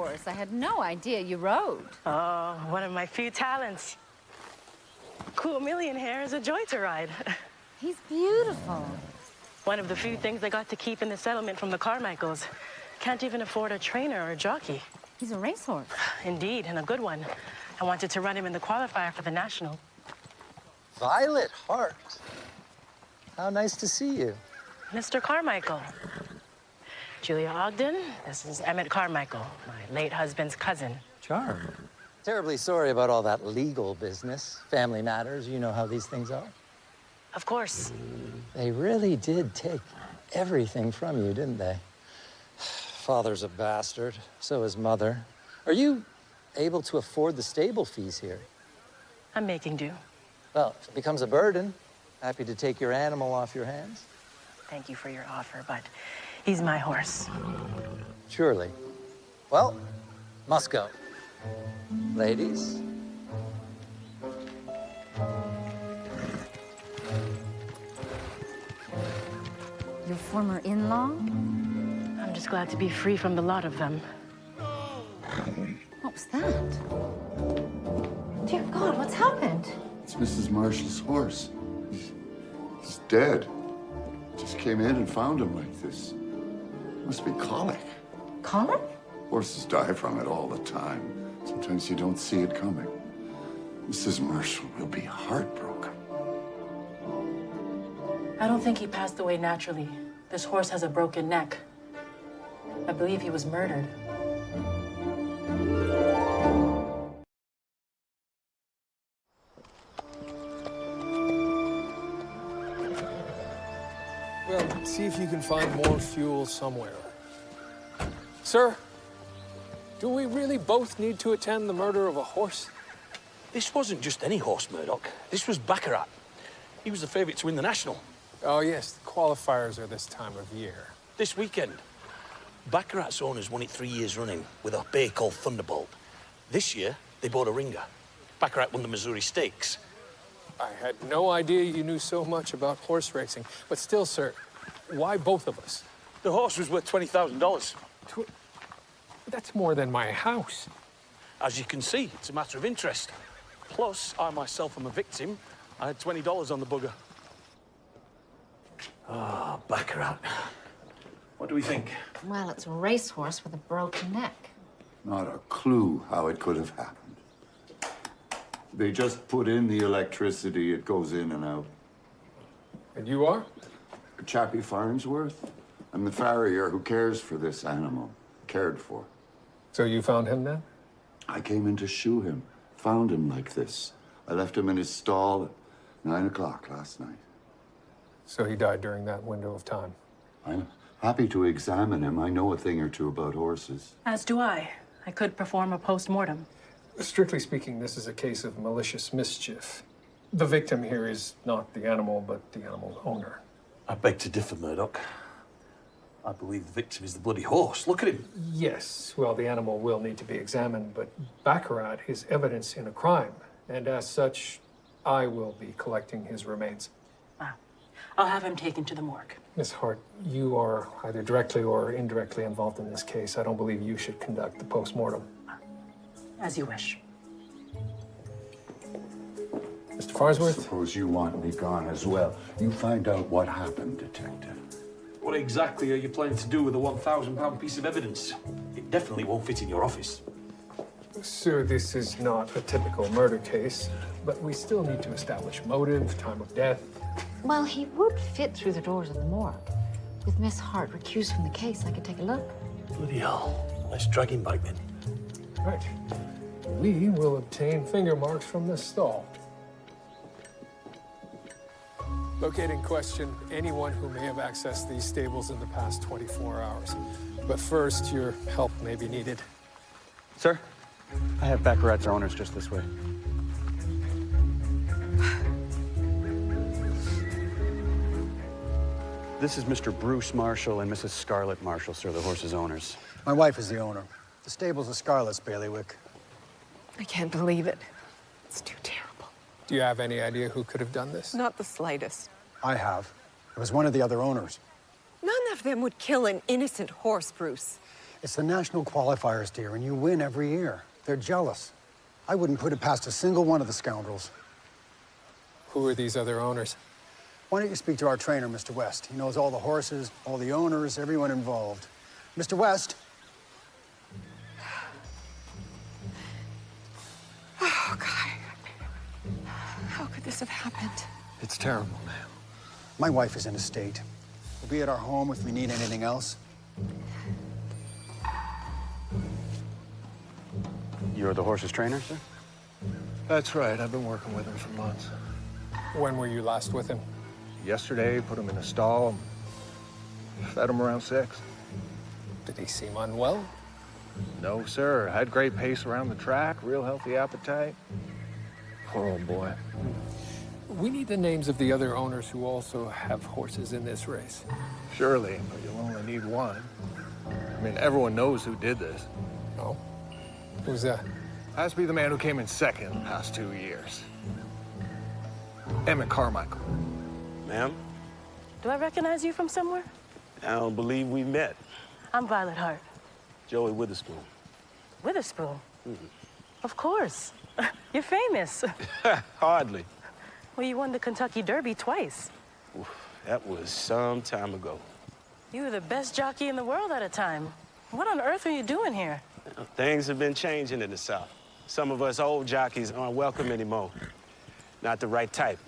horse. I had no idea you rode. Oh, one of my few talents. Cool million hair is a joy to ride. He's beautiful. One of the few things I got to keep in the settlement from the Carmichaels. Can't even afford a trainer or a jockey. He's a racehorse. Indeed, and a good one. I wanted to run him in the qualifier for the National. Violet Hart. How nice to see you. Mr. Carmichael. Julia Ogden, this is Emmett Carmichael, my late husband's cousin. Charmed. Terribly sorry about all that legal business. Family matters, you know how these things are. Of course. They really did take everything from you, didn't they? Father's a bastard, so is mother. Are you able to afford the stable fees here? I'm making do. Well, if it becomes a burden, happy to take your animal off your hands. Thank you for your offer, but he's my horse. Surely. Well, must go. Ladies. Your former in-law? I'm just glad to be free from the lot of them. What was that? Dear God, what's happened? It's Mrs. Marshall's horse. He's dead. Just came in and found him like this. Must be colic. Colic? Horses die from it all the time. Sometimes you don't see it coming. Mrs. Marshall will be heartbroken. I don't think he passed away naturally. This horse has a broken neck. I believe he was murdered. Well, see if you can find more fuel somewhere. Sir, do we really both need to attend the murder of a horse? This wasn't just any horse, Murdoch. This was Baccarat. He was the favourite to win the National. Oh, yes, the qualifiers are this time of year. This weekend, Baccarat's owners won it 3 years running with a bay called Thunderbolt. This year, they bought a ringer. Baccarat won the Missouri Stakes. I had no idea you knew so much about horse racing. But still, sir, why both of us? The horse was worth $20,000. That's more than my house. As you can see, it's a matter of interest. Plus, I myself am a victim. I had $20 on the bugger. Ah, Baccarat. What do we think? Well, it's a racehorse with a broken neck. Not a clue how it could have happened. They just put in the electricity, it goes in and out. And you are? Chappie Farnsworth. I'm the farrier who cares for this animal. Cared for. So you found him then? I came in to shoe him. Found him like this. I left him in his stall at 9 o'clock last night. So he died during that window of time. I'm happy to examine him. I know a thing or two about horses. As do I. I could perform a post-mortem. Strictly speaking, this is a case of malicious mischief. The victim here is not the animal, but the animal's owner. I beg to differ, Murdoch. I believe the victim is the bloody horse. Look at him. Yes, well, the animal will need to be examined, but Baccarat is evidence in a crime, and as such, I will be collecting his remains. Ah. I'll have him taken to the morgue. Miss Hart, you are either directly or indirectly involved in this case. I don't believe you should conduct the post-mortem. As you wish. Mr. Farnsworth? Suppose you want me gone as well. You find out what happened, Detective. What exactly are you planning to do with a £1,000 piece of evidence? It definitely won't fit in your office. Sir, this is not a typical murder case, but we still need to establish motive, time of death. Well, he would fit through the doors of the morgue. With Miss Hart recused from the case, I could take a look. Bloody hell. Let's drag him back then. Right. We will obtain finger marks from the stall. Locating question anyone who may have accessed these stables in the past 24 hours. But first, your help may be needed. Sir, I have Baccarat's owners just this way. This is Mr. Bruce Marshall and Mrs. Scarlett Marshall, sir, the horse's owners. My wife is the owner. The stable's a Scarlett's bailiwick. I can't believe it. It's too terrible. Do you have any idea who could have done this? Not the slightest. I have. It was one of the other owners. None of them would kill an innocent horse, Bruce. It's the national qualifiers, dear, and you win every year. They're jealous. I wouldn't put it past a single one of the scoundrels. Who are these other owners? Why don't you speak to our trainer, Mr. West? He knows all the horses, all the owners, everyone involved. Mr. West? Oh, God. How could this have happened? It's terrible, ma'am. My wife is in a state. We'll be at our home if we need anything else. You're the horse's trainer, sir? That's right. I've been working with him for months. When were you last with him? Yesterday, put him in a stall, fed him around 6. Did he seem unwell? No, sir. Had great pace around the track, real healthy appetite. Poor old boy. We need the names of the other owners who also have horses in this race. Surely, but you'll only need one. I mean, everyone knows who did this. Oh? Who's that? Has to be the man who came in second the past 2 years. Emmett Carmichael. Ma'am? Do I recognize you from somewhere? I don't believe we met. I'm Violet Hart. Joey Witherspoon. Witherspoon? Of course. You're famous. Hardly. Well, you won the Kentucky Derby twice. Oof, that was some time ago. You were the best jockey in the world at a time. What on earth are you doing here? Things have been changing in the South. Some of us old jockeys aren't welcome anymore. Not the right type.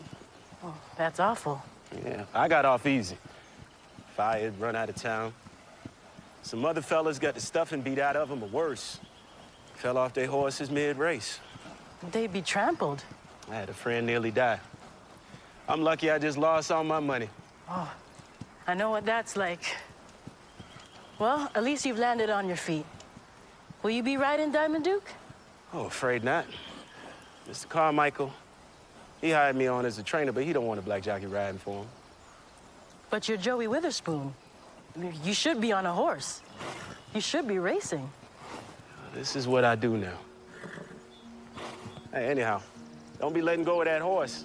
Oh, that's awful. Yeah, I got off easy. Fired, run out of town. Some other fellas got the stuffing beat out of them, or worse. Fell off their horses mid-race. They'd be trampled. I had a friend nearly die. I'm lucky I just lost all my money. Oh, I know what that's like. Well, at least you've landed on your feet. Will you be riding Diamond Duke? Oh, afraid not. Mr. Carmichael, he hired me on as a trainer, but he don't want a black jockey riding for him. But you're Joey Witherspoon. You should be on a horse. You should be racing. This is what I do now. Hey, anyhow, don't be letting go of that horse.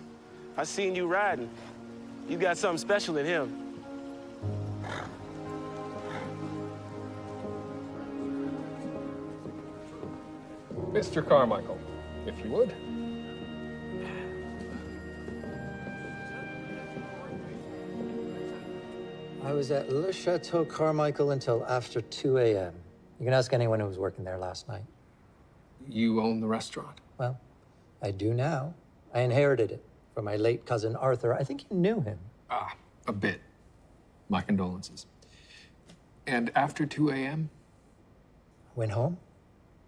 I seen you riding. You got something special in him. Mr. Carmichael, if you would. I was at Le Chateau Carmichael until after 2 a.m. You can ask anyone who was working there last night. You own the restaurant. Well, I do now. I inherited it from my late cousin Arthur. I think you knew him. Ah, a bit. My condolences. And after 2 a.m.? Went home,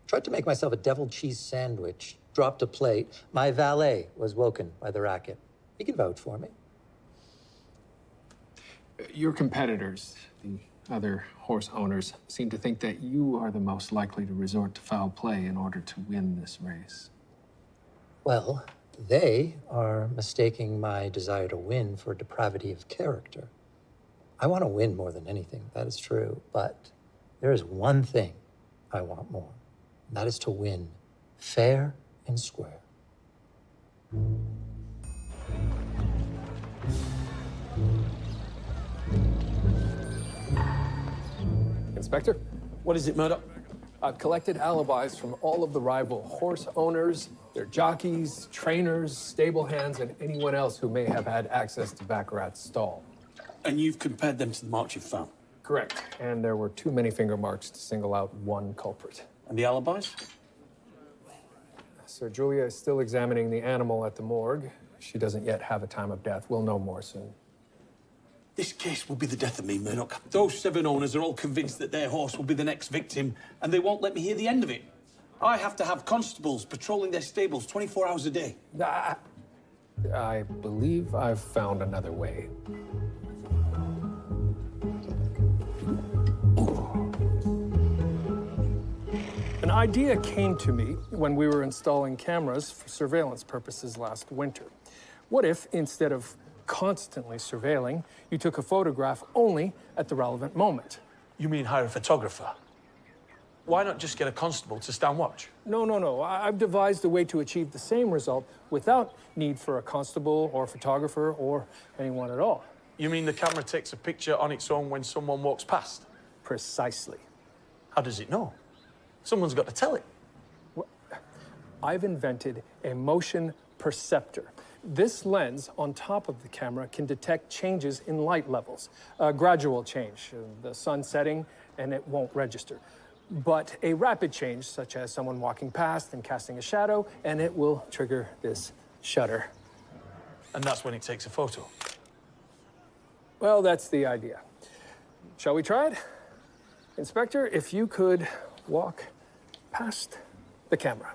tried to make myself a deviled cheese sandwich, dropped a plate. My valet was woken by the racket. He can vouch for me. Your competitors, the other horse owners, seem to think that you are the most likely to resort to foul play in order to win this race. Well, they are mistaking my desire to win for depravity of character. I want to win more than anything, that is true, but there is one thing I want more, and that is to win fair and square. Inspector? What is it, Murdoch? I've collected alibis from all of the rival horse owners, their jockeys, trainers, stable hands, and anyone else who may have had access to Baccarat's stall. And you've compared them to the marks you've found? Correct. And there were too many finger marks to single out one culprit. And the alibis? Sir Julia is still examining the animal at the morgue. She doesn't yet have a time of death. We'll know more soon. This case will be the death of me, Murdoch. Those 7 owners are all convinced that their horse will be the next victim, and they won't let me hear the end of it. I have to have constables patrolling their stables 24 hours a day. I believe I've found another way. An idea came to me when we were installing cameras for surveillance purposes last winter. What if, instead of constantly surveilling, you took a photograph only at the relevant moment? You mean hire a photographer? Why not just get a constable to stand watch? No. I've devised a way to achieve the same result without need for a constable or photographer or anyone at all. You mean the camera takes a picture on its own when someone walks past? Precisely. How does it know? Someone's got to tell it. I've invented a motion perceptor. This lens on top of the camera can detect changes in light levels, a gradual change, the sun setting, and it won't register. But a rapid change, such as someone walking past and casting a shadow, and it will trigger this shutter. And that's when it takes a photo. Well, that's the idea. Shall we try it? Inspector, if you could walk past the camera.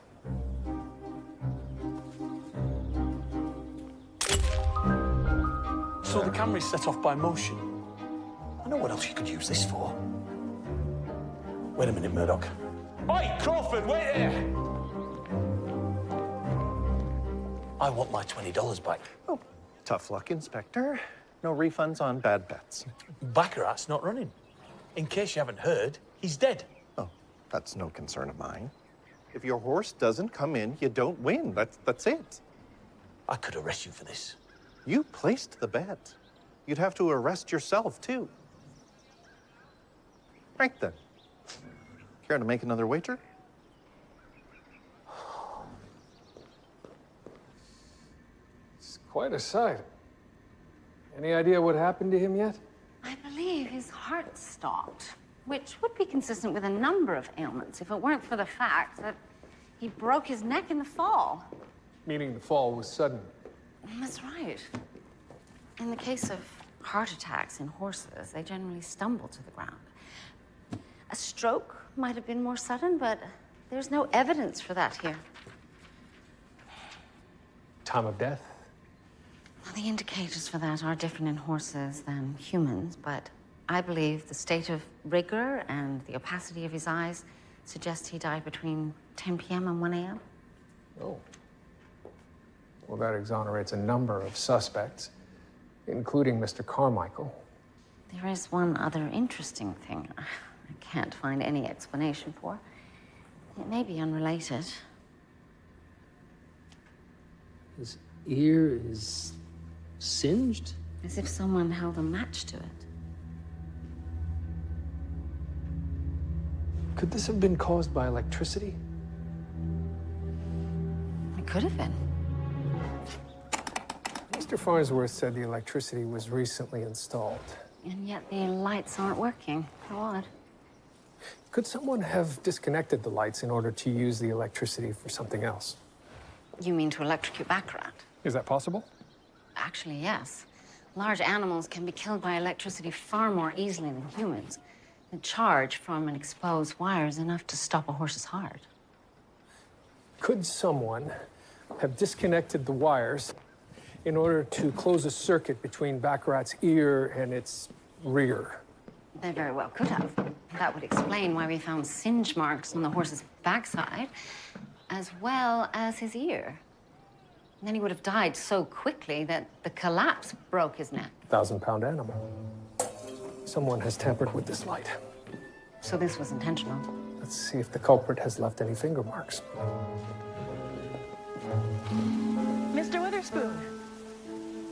So the camera's set off by motion. I know what else you could use this for. Wait a minute, Murdoch. Oi, Crawford, wait here! I want my $20 back. Oh, tough luck, Inspector. No refunds on bad bets. Baccarat's not running. In case you haven't heard, he's dead. Oh, that's no concern of mine. If your horse doesn't come in, you don't win. That's it. I could arrest you for this. You placed the bet. You'd have to arrest yourself, too. Right then. Care to make another wager? It's quite a sight. Any idea what happened to him yet? I believe his heart stopped, which would be consistent with a number of ailments if it weren't for the fact that he broke his neck in the fall. Meaning the fall was sudden. That's right. In the case of heart attacks in horses, they generally stumble to the ground. A stroke might have been more sudden, but there's no evidence for that here. Time of death? Well, the indicators for that are different in horses than humans, but I believe the state of rigor and the opacity of his eyes suggest he died between 10 p.m. and 1 a.m. Oh. Well, that exonerates a number of suspects, including Mr. Carmichael. There is one other interesting thing I can't find any explanation for. It may be unrelated. His ear is singed? As if someone held a match to it. Could this have been caused by electricity? It could have been. Mr. Farnsworth said the electricity was recently installed. And yet the lights aren't working. How odd. Could someone have disconnected the lights in order to use the electricity for something else? You mean to electrocute Baccarat? Is that possible? Actually, yes. Large animals can be killed by electricity far more easily than humans. The charge from an exposed wire is enough to stop a horse's heart. Could someone have disconnected the wires in order to close a circuit between Baccarat's ear and its rear? They very well could have. That would explain why we found singe marks on the horse's backside, as well as his ear. And then he would have died so quickly that the collapse broke his neck. 1,000-pound animal. Someone has tampered with this light. So this was intentional. Let's see if the culprit has left any finger marks. Mr. Witherspoon,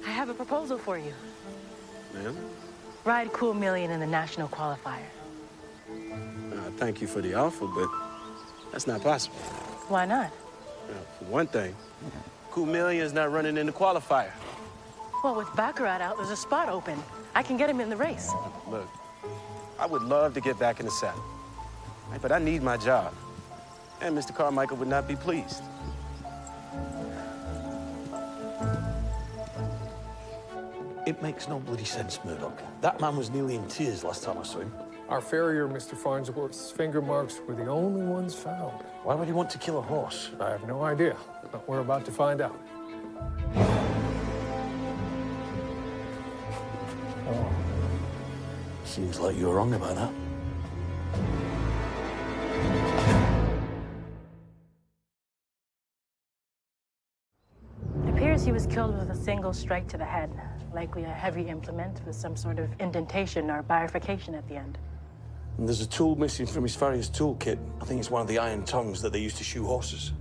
I have a proposal for you. Ma'am? Ride Cool Million in the national qualifier. Thank you for the offer, but that's not possible. Why not? For one thing, Cool Million's not running in the qualifier. Well, with Baccarat out, there's a spot open. I can get him in the race. Look, I would love to get back in the saddle, but I need my job. And Mr. Carmichael would not be pleased. It makes no bloody sense, Murdoch. That man was nearly in tears last time I saw him. Our farrier, Mr. Farnsworth's finger marks were the only ones found. Why would he want to kill a horse? I have no idea, but we're about to find out. Oh. Seems like you were wrong about that. It appears he was killed with a single strike to the head, likely a heavy implement with some sort of indentation or bifurcation at the end. And there's a tool missing from his farrier's toolkit. I think it's one of the iron tongs that they used to shoe horses.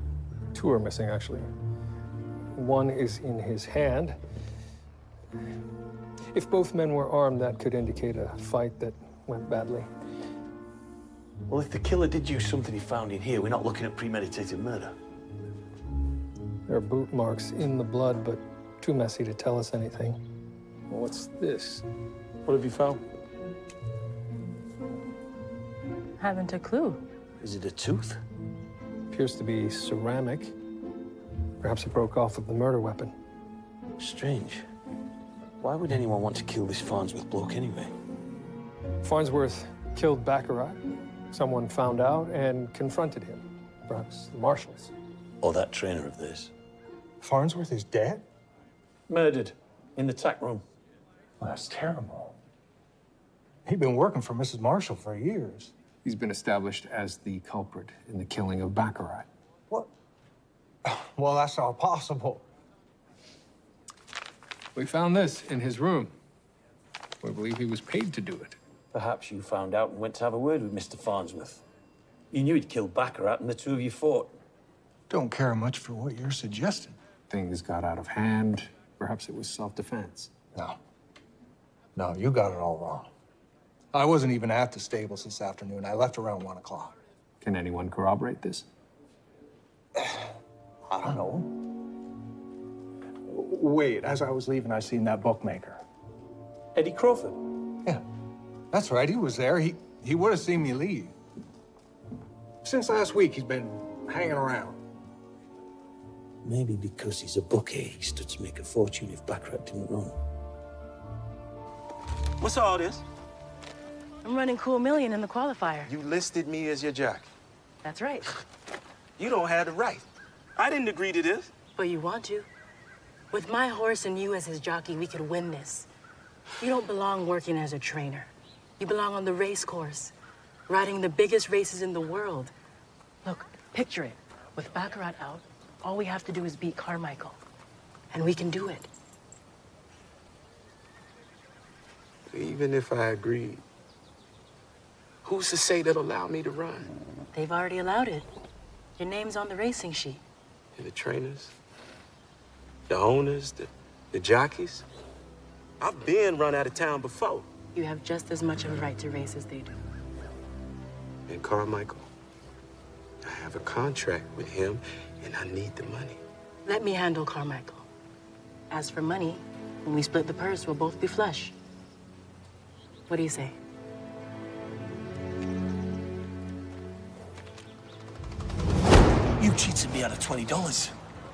2 are missing, actually. One is in his hand. If both men were armed, that could indicate a fight that went badly. Well, if the killer did use something he found in here, we're not looking at premeditated murder. There are boot marks in the blood, but too messy to tell us anything. What's this? What have you found? Haven't a clue. Is it a tooth? Appears to be ceramic. Perhaps it broke off with the murder weapon. Strange. Why would anyone want to kill this Farnsworth bloke anyway? Farnsworth killed Baccarat. Someone found out and confronted him. Perhaps the marshals. Or that trainer of theirs. Farnsworth is dead? Murdered. In the tack room. Well, that's terrible. He'd been working for Mrs. Marshall for years. He's been established as the culprit in the killing of Baccarat. What? Well, that's all possible. We found this in his room. We believe he was paid to do it. Perhaps you found out and went to have a word with Mr. Farnsworth. You knew he'd killed Baccarat and the two of you fought. Don't care much for what you're suggesting. Things got out of hand. Perhaps it was self-defense. No. No, you got it all wrong. I wasn't even at the stables this afternoon. I left around 1 o'clock. Can anyone corroborate this? I don't know. Wait, as I was leaving, I seen that bookmaker. Eddie Crawford? Yeah, that's right. He was there. He would have seen me leave. Since last week, he's been hanging around. Maybe because he's a bookie, he stood to make a fortune if Baccarat didn't run. What's all this? I'm running Cool Million in the qualifier. You listed me as your jockey. That's right. You don't have the right. I didn't agree to this. But you want to. With my horse and you as his jockey, we could win this. You don't belong working as a trainer. You belong on the race course, riding the biggest races in the world. Look, picture it. With Baccarat out, all we have to do is beat Carmichael. And we can do it. Even if I agreed, who's to say they'll allow me to run? They've already allowed it. Your name's on the racing sheet. And the trainers, the owners, the jockeys. I've been run out of town before. You have just as much of a right to race as they do. And Carmichael, I have a contract with him, and I need the money. Let me handle Carmichael. As for money, when we split the purse, we'll both be flush. What do you say? You cheated me out of $20.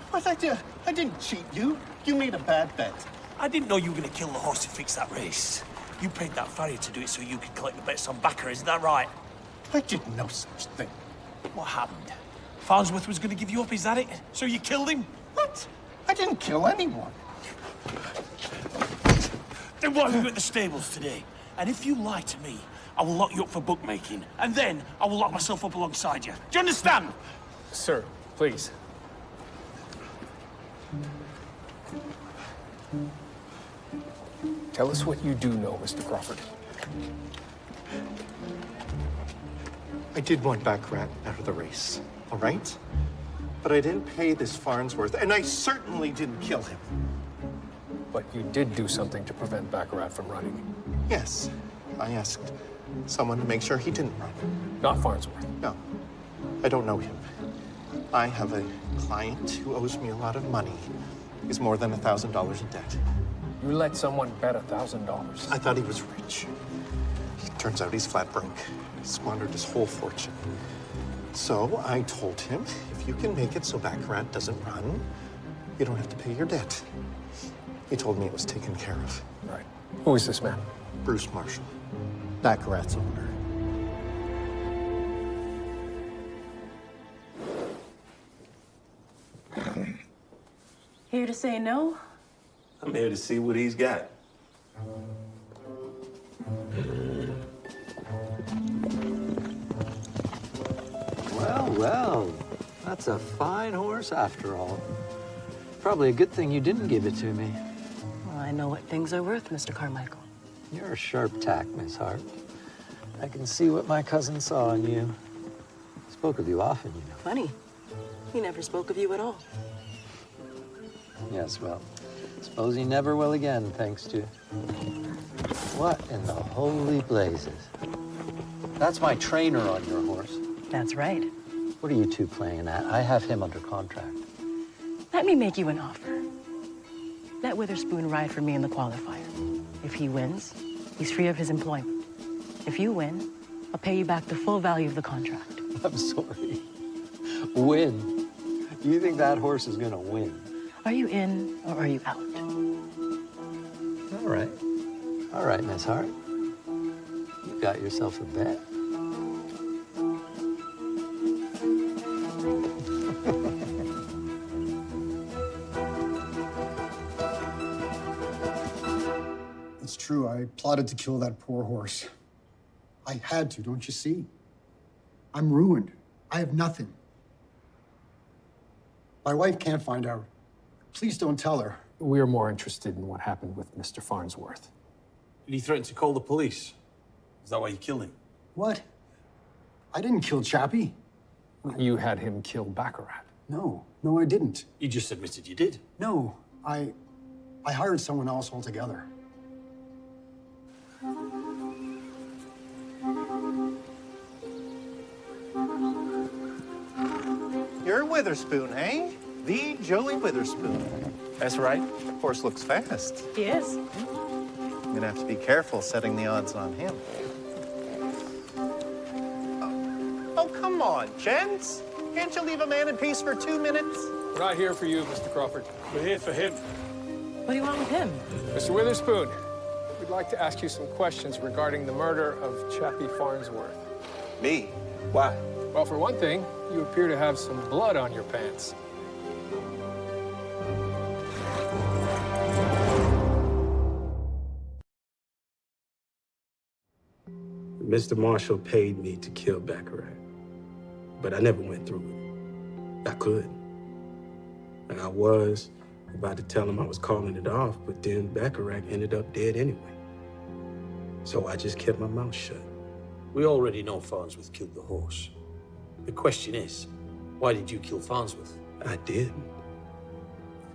What I did? I didn't cheat you. You made a bad bet. I didn't know you were going to kill the horse to fix that race. You paid that farrier to do it so you could collect the bets on Baccarat, isn't that right? I did no such thing. What happened? Farnsworth was going to give you up, is that it? So you killed him? What? I didn't kill anyone. Then why are you at the stables today? And if you lie to me, I will lock you up for bookmaking, and then I will lock myself up alongside you. Do you understand? Sir, please. Tell us what you do know, Mr. Crawford. I did want Baccarat out of the race, all right? But I didn't pay this Farnsworth, and I certainly didn't kill him. But you did do something to prevent Baccarat from running. Yes, I asked someone to make sure he didn't run. Not Farnsworth. No, I don't know him. I have a client who owes me a lot of money. He's more than $1,000 in debt. You let someone bet $1,000. I thought he was rich. Turns out he's flat broke. He squandered his whole fortune. So I told him, if you can make it so Baccarat doesn't run, you don't have to pay your debt. He told me it was taken care of. Right. Who is this man? Bruce Marshall, Baccarat's owner. Here to say no? I'm here to see what he's got. Well, well, that's a fine horse after all. Probably a good thing you didn't give it to me. Well, I know what things are worth, Mr. Carmichael. You're a sharp tack, Miss Hart. I can see what my cousin saw in you. Spoke of you often, you know. Funny. He never spoke of you at all. Yes, well, suppose he never will again, thanks to... What in the holy blazes? That's my trainer on your horse. That's right. What are you two playing at? I have him under contract. Let me make you an offer. Let Witherspoon ride for me in the qualifier. If he wins, he's free of his employment. If you win, I'll pay you back the full value of the contract. I'm sorry. Win? You think that horse is gonna win? Are you in or are you out? All right. All right, Miss Hart. You got yourself a bet. It's true, I plotted to kill that poor horse. I had to, don't you see? I'm ruined. I have nothing. My wife can't find out. Please don't tell her. We're more interested in what happened with Mr. Farnsworth. Did he threaten to call the police? Is that why you killed him? What? I didn't kill Chappie. You had him kill Baccarat. No, I didn't. You just admitted you did. No, I hired someone else altogether. You're Witherspoon, eh? The Joey Witherspoon. That's right. Horse looks fast. He is. I'm gonna have to be careful setting the odds on him. Oh, come on, gents. Can't you leave a man in peace for 2 minutes? We're not here for you, Mr. Crawford. We're here for him. What do you want with him? Mr. Witherspoon, we'd like to ask you some questions regarding the murder of Chappie Farnsworth. Me? Why? Well, for one thing, you appear to have some blood on your pants. Mr. Marshall paid me to kill Baccarat, but I never went through it. I could. And I was about to tell him I was calling it off, but then Baccarat ended up dead anyway. So I just kept my mouth shut. We already know Farnsworth killed the horse. The question is, why did you kill Farnsworth? I did.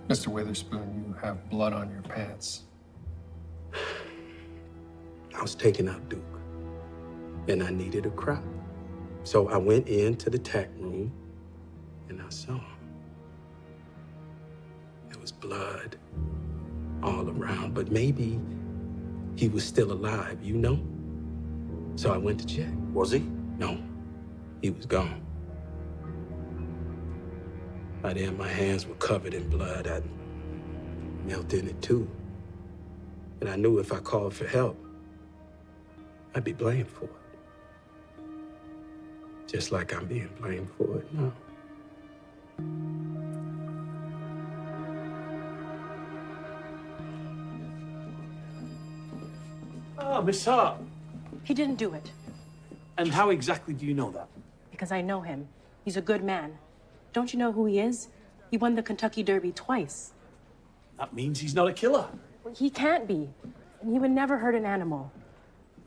Mr. Witherspoon, you have blood on your pants. I was taking out Duke, and I needed a crop. So I went into the tack room, and I saw him. There was blood all around, but maybe he was still alive, you know? So I went to check. Was he? No, he was gone. By then, my hands were covered in blood. I knelt in it too. And I knew if I called for help, I'd be blamed for it. Just like I'm being blamed for it now. Oh, Miss Hart. He didn't do it. And how exactly do you know that? Because I know him. He's a good man. Don't you know who he is? He won the Kentucky Derby twice. That means he's not a killer. Well, he can't be. And he would never hurt an animal.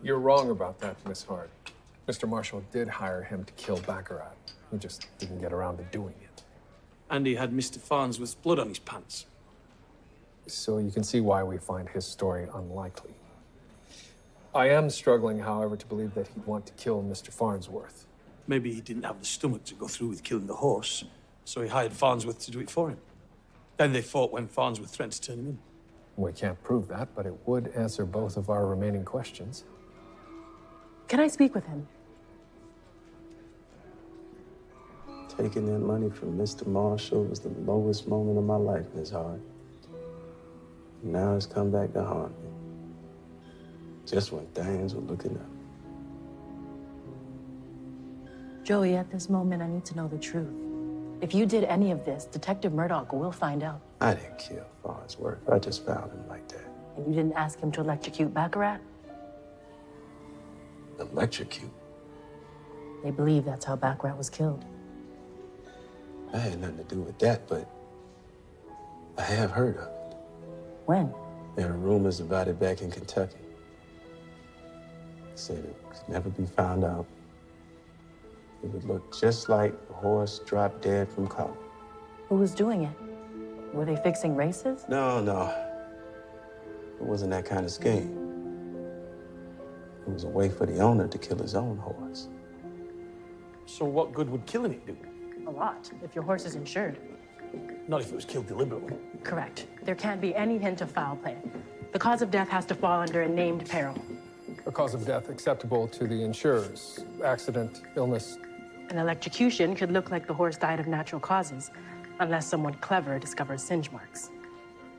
You're wrong about that, Miss Hart. Mr. Marshall did hire him to kill Baccarat. He just didn't get around to doing it. And he had Mr. Farnsworth's blood on his pants. So you can see why we find his story unlikely. I am struggling, however, to believe that he'd want to kill Mr. Farnsworth. Maybe he didn't have the stomach to go through with killing the horse, so he hired Farnsworth to do it for him. Then they fought when Farnsworth threatened to turn him in. We can't prove that, but it would answer both of our remaining questions. Can I speak with him? Taking that money from Mr. Marshall was the lowest moment of my life, Miss Hart. Now it's come back to haunt me. Just when things were looking up. Joey, at this moment, I need to know the truth. If you did any of this, Detective Murdoch will find out. I didn't kill Farnsworth. I just found him like that. And you didn't ask him to electrocute Baccarat? Electrocute? They believe that's how Baccarat was killed. I had nothing to do with that, but I have heard of it. When? There are rumors about it back in Kentucky. Said it could never be found out. It would look just like the horse dropped dead from colic. Who was doing it? Were they fixing races? No. It wasn't that kind of scheme. It was a way for the owner to kill his own horse. So what good would killing it do? A lot, if your horse is insured. Not if it was killed deliberately. Correct. There can't be any hint of foul play. The cause of death has to fall under a named peril. A cause of death acceptable to the insurers. Accident, illness. An electrocution could look like the horse died of natural causes, unless someone clever discovers singe marks.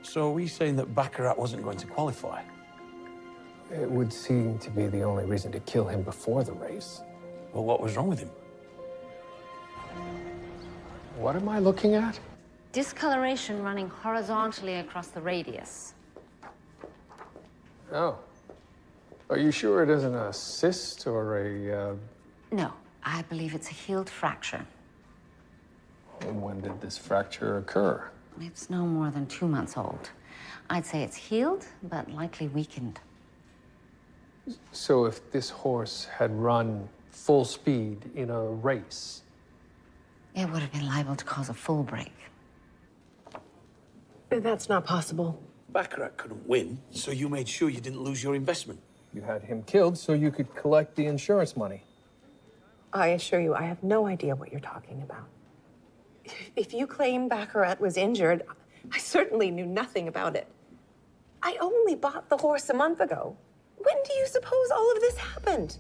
So are we saying that Baccarat wasn't going to qualify? It would seem to be the only reason to kill him before the race. Well, what was wrong with him? What am I looking at? Discoloration running horizontally across the radius. Oh. Are you sure it isn't a cyst or a, No, I believe it's a healed fracture. When did this fracture occur? It's no more than 2 months old. I'd say it's healed, but likely weakened. So if this horse had run full speed in a race, it would have been liable to cause a full break. That's not possible. Baccarat couldn't win, so you made sure you didn't lose your investment. you had him killed so you could collect the insurance money. I assure you, I have no idea what you're talking about. If you claim Baccarat was injured, I certainly knew nothing about it. I only bought the horse a month ago. When do you suppose all of this happened?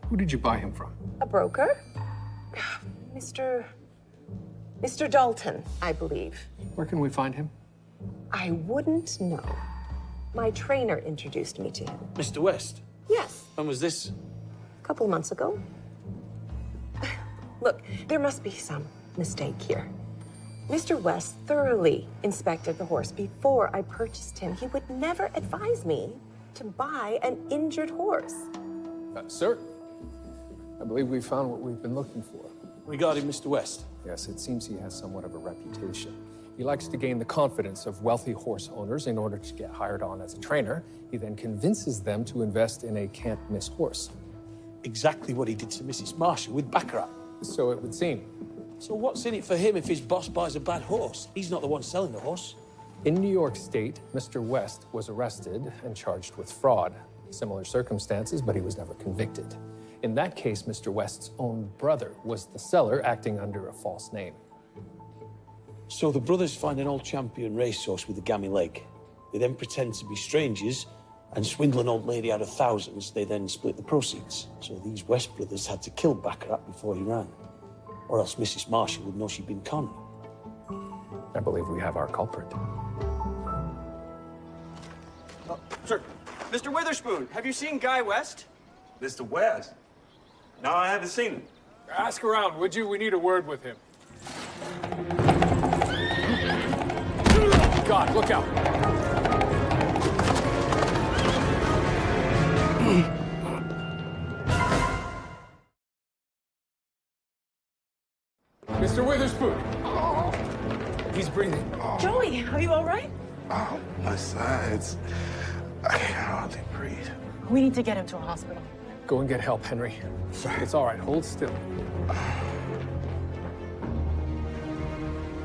Who did you buy him from? A broker? Mr. Dalton, I believe. Where can we find him? I wouldn't know. My trainer introduced me to him. Mr. West? Yes. When was this? A couple of months ago. Look, there must be some mistake here. Mr. West thoroughly inspected the horse before I purchased him. He would never advise me to buy an injured horse. Sir, I believe we found what we've been looking for. Regarding Mr. West? Yes, it seems he has somewhat of a reputation. He likes to gain the confidence of wealthy horse owners in order to get hired on as a trainer. He then convinces them to invest in a can't-miss horse. Exactly what he did to Mrs. Marshall with Baccarat. So it would seem. So what's in it for him if his boss buys a bad horse? He's not the one selling the horse. In New York State, Mr. West was arrested and charged with fraud. Similar circumstances, but he was never convicted. In that case, Mr. West's own brother was the seller, acting under a false name. So the brothers find an old champion racehorse with a gammy leg. They then pretend to be strangers and swindle an old lady out of thousands. They then split the proceeds. So these West brothers had to kill Baccarat before he ran. Or else Mrs. Marshall would know she'd been conned. I believe we have our culprit. Sir, Mr. Witherspoon, have you seen Guy West? Mr. West? No, I haven't seen him. Ask around, would you? We need a word with him. God, look out. Mr. Witherspoon. He's breathing. Joey, are you all right? Oh, my sides. I can hardly breathe. We need to get him to a hospital. Go and get help, Henry. It's all right. Hold still.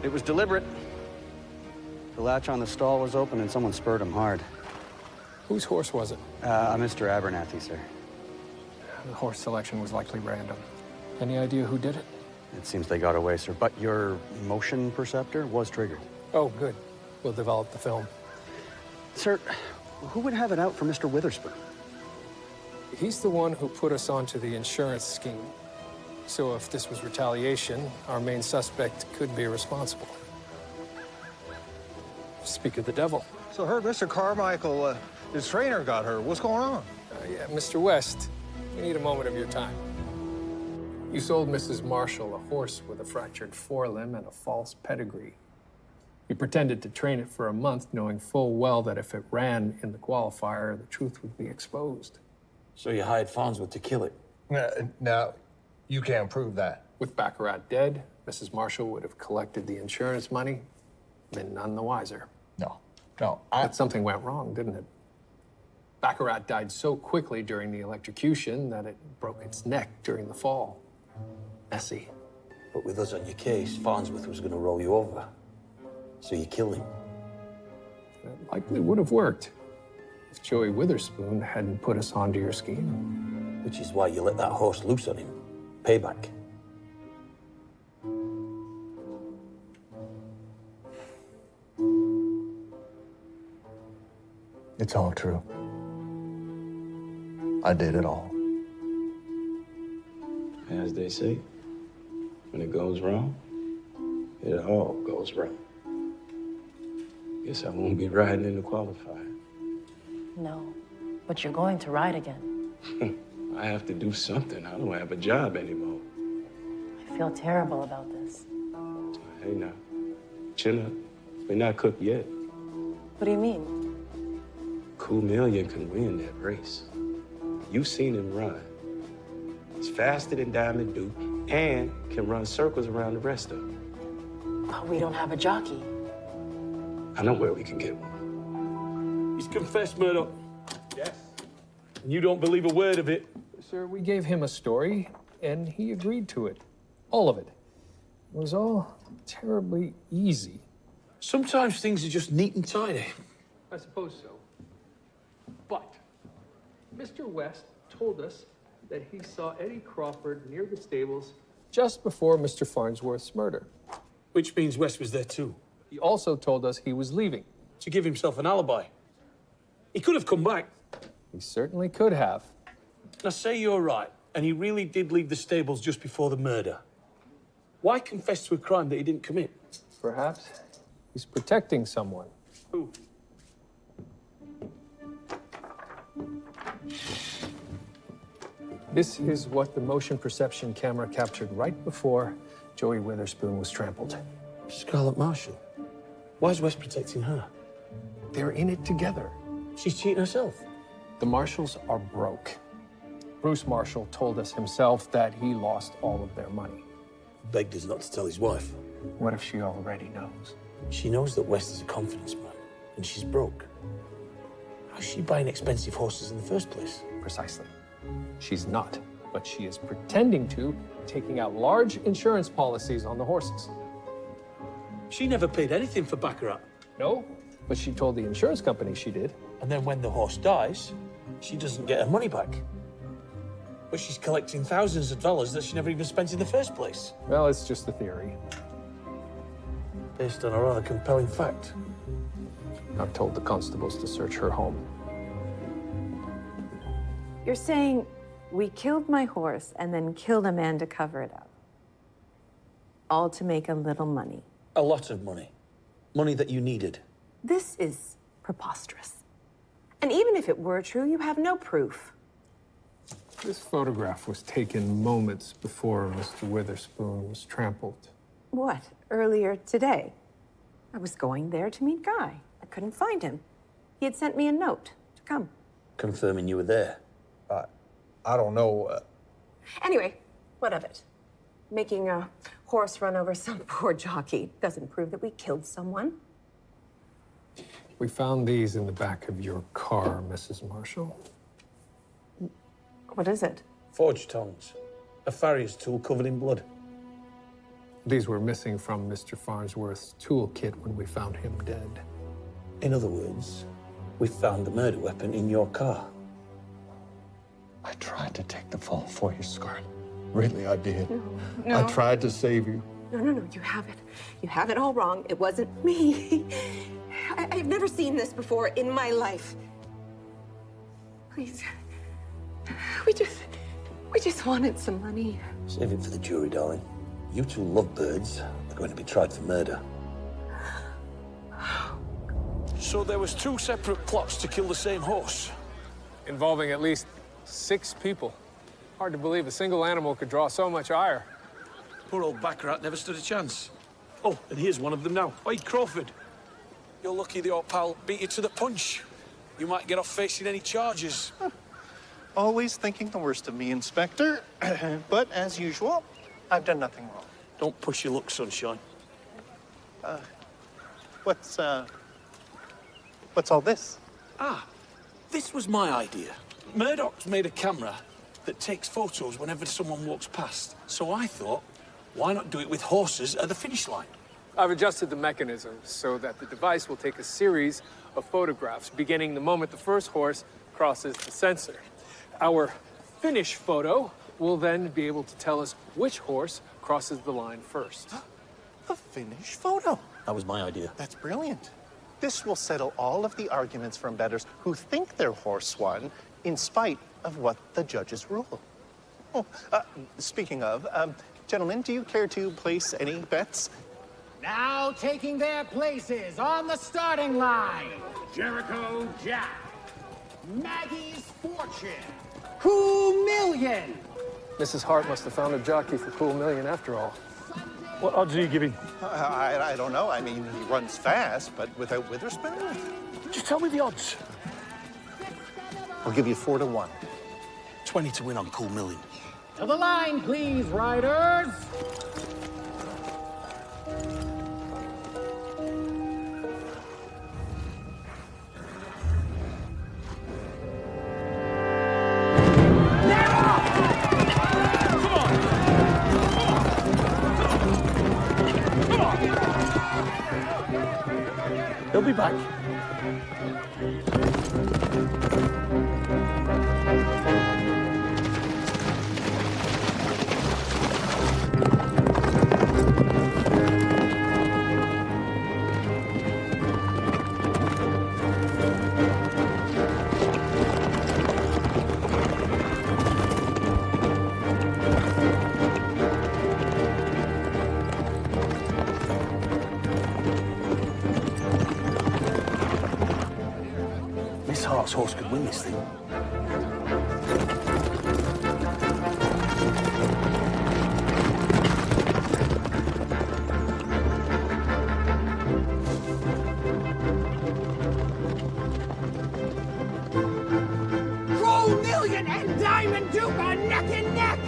It was deliberate. The latch on the stall was open and someone spurred him hard. Whose horse was it? Mr. Abernathy, sir. The horse selection was likely random. Any idea who did it? It seems they got away, sir, but your motion perceptor was triggered. Oh, good. We'll develop the film. Sir, who would have it out for Mr. Witherspoon? He's the one who put us onto the insurance scheme. So if this was retaliation, our main suspect could be responsible. Speak of the devil. So heard Mr. Carmichael, his trainer got hurt. What's going on? Yeah, Mr. West, we need a moment of your time. You sold Mrs. Marshall a horse with a fractured forelimb and a false pedigree. You pretended to train it for a month, knowing full well that if it ran in the qualifier, the truth would be exposed. So you hired Farnsworth to kill it? No, you can't prove that. With Baccarat dead, Mrs. Marshall would have collected the insurance money, been none the wiser. No. But something went wrong, didn't it? Baccarat died so quickly during the electrocution that it broke its neck during the fall. Messy. But with us on your case, Farnsworth was going to roll you over. So you killed him. It likely would have worked if Joey Witherspoon hadn't put us onto your scheme. Which is why you let that horse loose on him. Payback. It's all true. I did it all. As they say, when it goes wrong, it all goes wrong. Guess I won't be riding in the qualifier. No, but you're going to ride again. I have to do something. I don't have a job anymore. I feel terrible about this. Hey, now, chin up. We're not cooked yet. What do you mean? Cool Million can win that race. You've seen him run. He's faster than Diamond Duke and can run circles around the rest of them. But we don't have a jockey. I know where we can get one. He's confessed, Murdoch. Yes. And you don't believe a word of it. Sir, we gave him a story, and he agreed to it. All of it. It was all terribly easy. Sometimes things are just neat and tidy. I suppose so. But Mr. West told us that he saw Eddie Crawford near the stables just before Mr. Farnsworth's murder. Which means West was there too. He also told us he was leaving. To give himself an alibi. He could have come back. He certainly could have. Now say you're right, and he really did leave the stables just before the murder. Why confess to a crime that he didn't commit? Perhaps he's protecting someone. Who? This is what the motion perception camera captured right before Joey Witherspoon was trampled. Scarlett Marshall. Why is West protecting her? They're in it together. She's cheating herself. The Marshalls are broke. Bruce Marshall told us himself that he lost all of their money. Begged us not to tell his wife. What if she already knows? She knows that West is a confidence man, and she's broke. How's she buying expensive horses in the first place? Precisely. She's not, but she is pretending to, taking out large insurance policies on the horses. She never paid anything for Baccarat. No, but she told the insurance company she did. And then when the horse dies, she doesn't get her money back. But she's collecting thousands of dollars that she never even spent in the first place. Well, it's just a theory. Based on a rather compelling fact. I've told the constables to search her home. You're saying we killed my horse and then killed a man to cover it up. All to make a little money. A lot of money. Money that you needed. This is preposterous. And even if it were true, you have no proof. This photograph was taken moments before Mr. Witherspoon was trampled. What? Earlier today? I was going there to meet Guy. I couldn't find him. He had sent me a note to come. Confirming you were there. I don't know. Anyway, what of it? Making a horse run over some poor jockey doesn't prove that we killed someone. We found these in the back of your car, Mrs. Marshall. What is it? Forged tongs. A farrier's tool covered in blood. These were missing from Mr. Farnsworth's toolkit when we found him dead. In other words, we found the murder weapon in your car. I tried to take the fall for you, Scarlett. Really, I did. No. I tried to save you. No, you have it. You have it all wrong. It wasn't me. I've never seen this before in my life. Please. We just wanted some money. Save it for the jury, darling. You two lovebirds are going to be tried for murder. So there was two separate plots to kill the same horse? Involving at least 6 people. Hard to believe a single animal could draw so much ire. Poor old Baccarat never stood a chance. Oh, and here's one of them now. Oi, Crawford. You're lucky the old pal beat you to the punch. You might get off facing any charges. Always thinking the worst of me, Inspector. But as usual, I've done nothing wrong. Don't push your luck, sunshine. What's all this? Ah, this was my idea. Murdoch's made a camera that takes photos whenever someone walks past. So I thought, why not do it with horses at the finish line? I've adjusted the mechanism so that the device will take a series of photographs beginning the moment the first horse crosses the sensor. Our finish photo will then be able to tell us which horse crosses the line first. A finished photo. That was my idea. That's brilliant. This will settle all of the arguments from bettors who think their horse won in spite of what the judges rule. Oh, speaking of, gentlemen, do you care to place any bets? Now taking their places on the starting line, Jericho Jack, Maggie's Fortune, Cool Million. Mrs. Hart must have found a jockey for Cool Million after all. What odds are you giving? I don't know. I mean, he runs fast, but without Witherspoon? Just tell me the odds. I'll give you 4 to 1. 20 to win on Cool Million. To the line, please, riders. He'll be back. Miss Hart's horse could win this thing. Cool Million and Diamond Duke are neck and neck.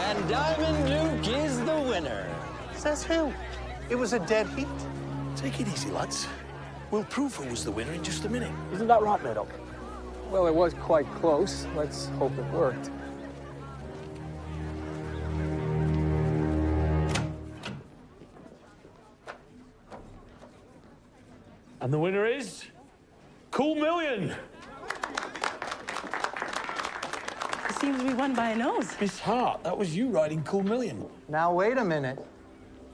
And Diamond Duke is the winner. Says who? It was a dead heat. Take it easy, lads. We'll prove who was the winner in just a minute. Isn't that right, Murdoch? Well, it was quite close. Let's hope it worked. And the winner is Cool Million. It seems we won by a nose. Miss Hart, that was you riding Cool Million. Now, wait a minute.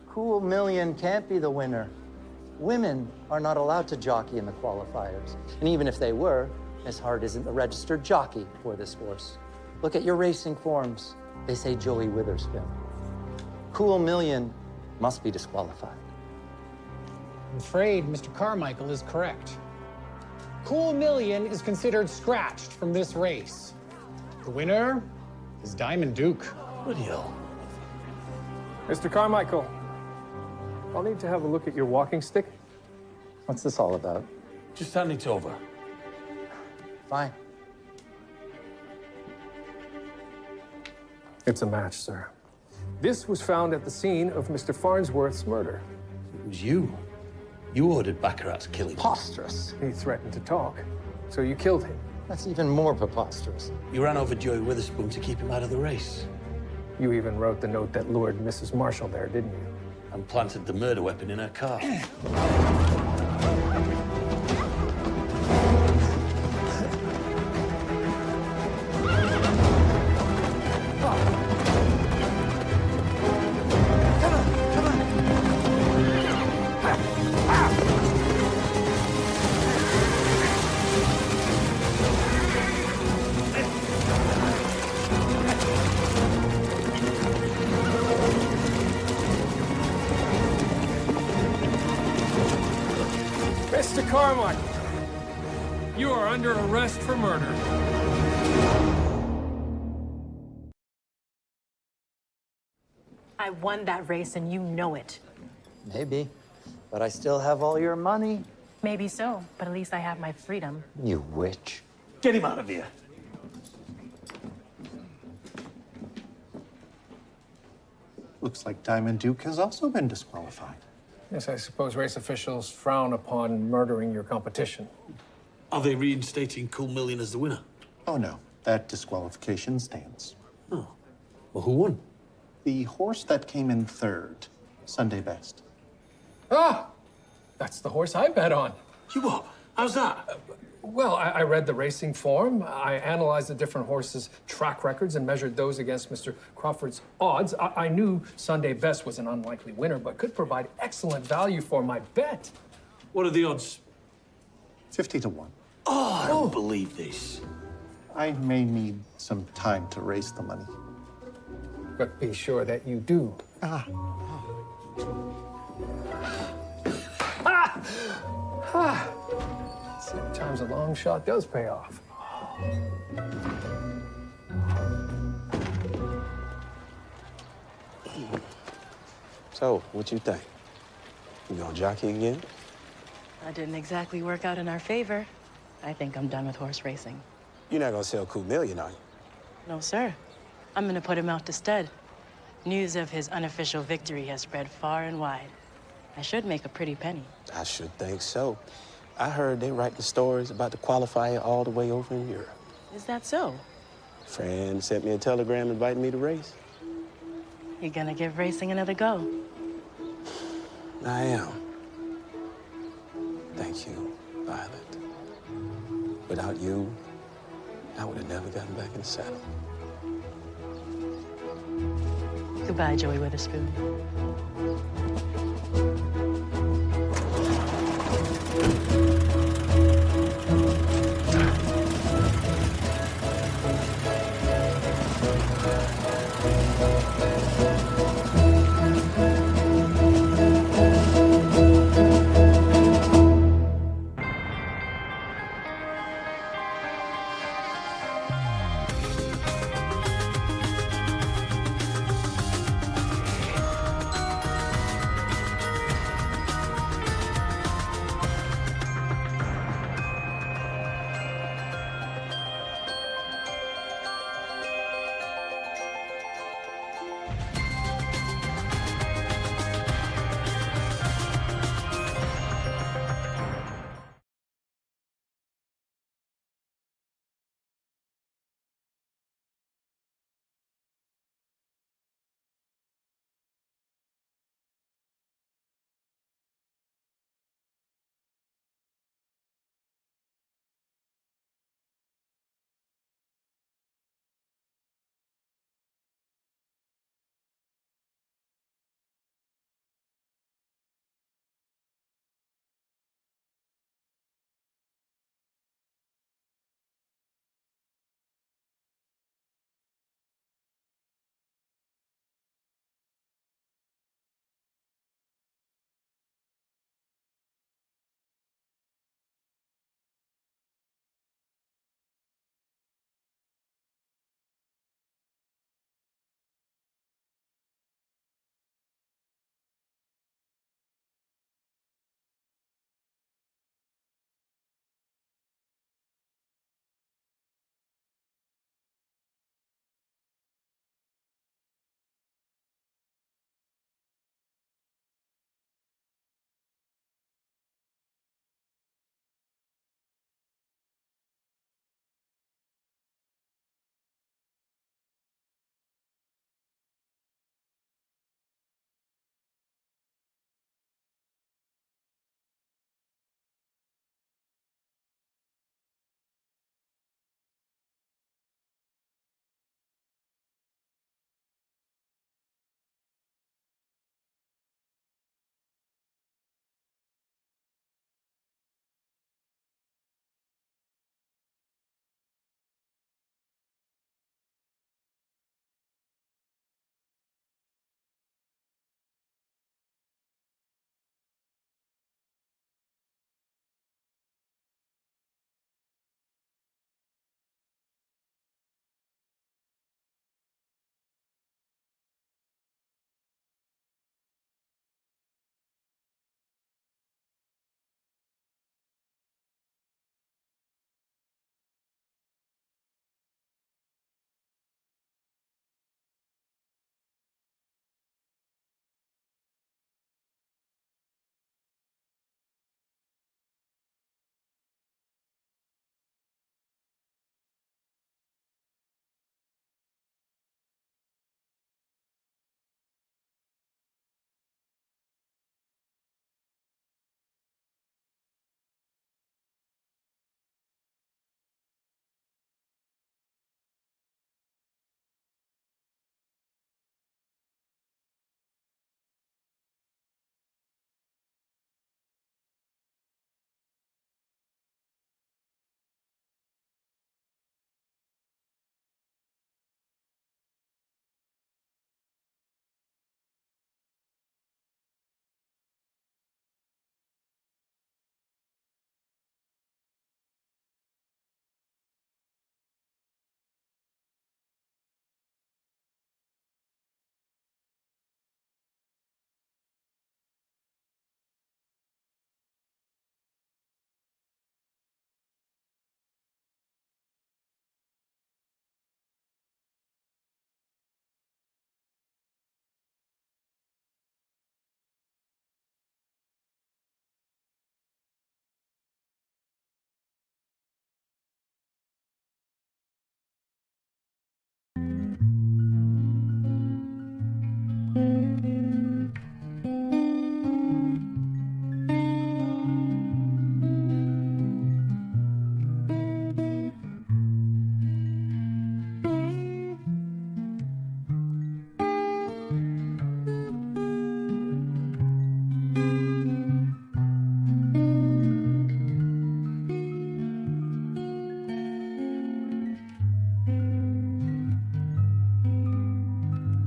Cool Million can't be the winner. Women are not allowed to jockey in the qualifiers. And even if they were, Miss Hart isn't the registered jockey for this horse. Look at your racing forms. They say Joey Witherspoon. Cool Million must be disqualified. I'm afraid Mr. Carmichael is correct. Cool Million is considered scratched from this race. The winner is Diamond Duke. Bloody hell. Mr. Carmichael, I'll need to have a look at your walking stick. What's this all about? Just hand it over. Fine. It's a match, sir. This was found at the scene of Mr. Farnsworth's murder. It was you. You ordered Baccarat's killing. Preposterous. He threatened to talk, so you killed him. That's even more preposterous. You ran over Joey Witherspoon to keep him out of the race. You even wrote the note that lured Mrs. Marshall there, didn't you? And planted the murder weapon in her car. Mr. Carmichael, you are under arrest for murder. I won that race and you know it. Maybe, but I still have all your money. Maybe so, but at least I have my freedom. You witch. Get him out of here. Looks like Diamond Duke has also been disqualified. Yes, I suppose race officials frown upon murdering your competition. Are they reinstating Cool Million as the winner? Oh, no. That disqualification stands. Oh. Well, who won? The horse that came in third, Sunday Best. Ah! That's the horse I bet on. You what? How's that? Well, I read the racing form. I analyzed the different horses' track records and measured those against Mr. Crawford's odds. I knew Sunday Best was an unlikely winner, but could provide excellent value for my bet. What are the odds? 50 to 1. Oh, I don't believe this. I may need some time to raise the money. But be sure that you do. Sometimes a long shot does pay off. So, what you think? You gonna jockey again? That didn't exactly work out in our favor. I think I'm done with horse racing. You're not gonna sell Cool Million, are you? No, sir. I'm gonna put him out to stud. News of his unofficial victory has spread far and wide. I should make a pretty penny. I should think so. I heard they writing stories about the qualifier all the way over in Europe. Is that so? Friend sent me a telegram inviting me to race. You gonna give racing another go? I am. Thank you, Violet. Without you, I would have never gotten back in the saddle. Goodbye, Joey Witherspoon.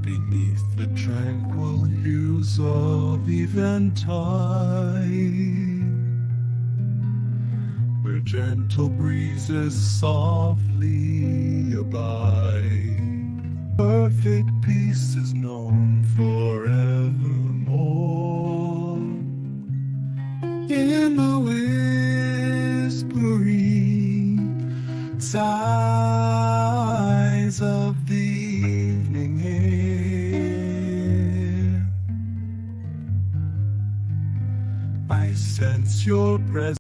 Beneath the tranquil hues of eventide, where gentle breezes softly abide, perfect peace is known forevermore. In the whispering sighs of the evening air, I sense your presence.